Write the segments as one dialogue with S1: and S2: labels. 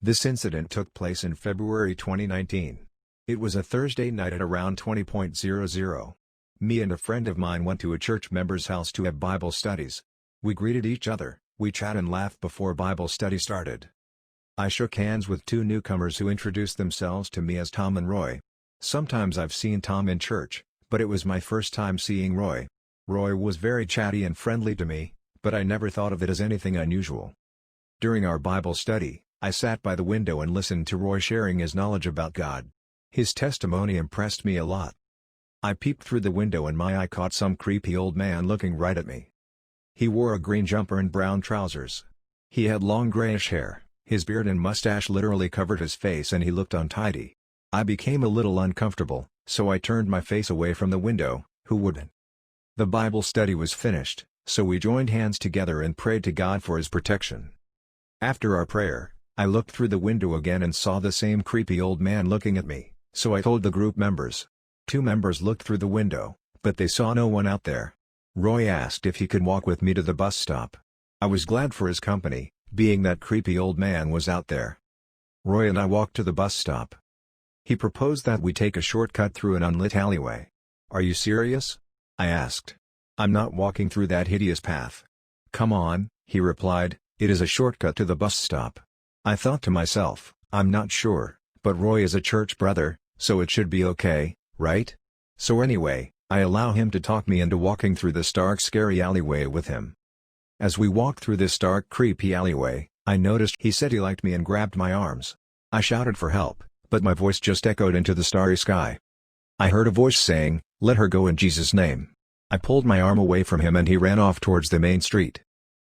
S1: This incident took place in February 2019. It was a Thursday night at around 20:00. Me and a friend of mine went to a church member's house to have Bible studies. We greeted each other, we chat and laughed before Bible study started. I shook hands with two newcomers who introduced themselves to me as Tom and Roy. Sometimes I've seen Tom in church, but it was my first time seeing Roy. Roy was very chatty and friendly to me, but I never thought of it as anything unusual. During our Bible study, I sat by the window and listened to Roy sharing his knowledge about God. His testimony impressed me a lot. I peeped through the window and my eye caught some creepy old man looking right at me. He wore a green jumper and brown trousers. He had long grayish hair, his beard and mustache literally covered his face and he looked untidy. I became a little uncomfortable, so I turned my face away from the window. Who wouldn't? The Bible study was finished, so we joined hands together and prayed to God for His protection. After our prayer, I looked through the window again and saw the same creepy old man looking at me, so I told the group members. Two members looked through the window, but they saw no one out there. Roy asked if he could walk with me to the bus stop. I was glad for his company, being that creepy old man was out there. Roy and I walked to the bus stop. He proposed that we take a shortcut through an unlit alleyway. "Are you serious?" I asked. "I'm not walking through that hideous path." "Come on," he replied, "it is a shortcut to the bus stop." I thought to myself, I'm not sure, but Roy is a church brother, so it should be okay, right? So anyway, I allow him to talk me into walking through this dark scary alleyway with him. As we walked through this dark creepy alleyway, I noticed he said he liked me and grabbed my arms. I shouted for help, but my voice just echoed into the starry sky. I heard a voice saying, "Let her go in Jesus' name." I pulled my arm away from him and he ran off towards the main street.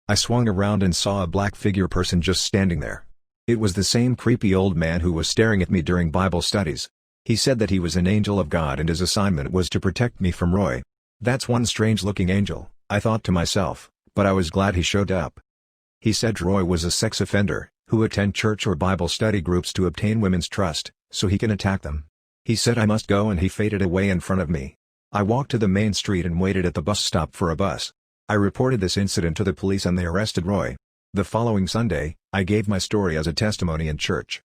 S1: I swung around and saw a black figure person just standing there. It was the same creepy old man who was staring at me during Bible studies. He said that he was an angel of God and his assignment was to protect me from Roy. That's one strange-looking angel, I thought to myself, but I was glad he showed up. He said Roy was a sex offender, who attend church or Bible study groups to obtain women's trust, so he can attack them. He said I must go and he faded away in front of me. I walked to the main street and waited at the bus stop for a bus. I reported this incident to the police and they arrested Roy. The following Sunday, I gave my story as a testimony in church.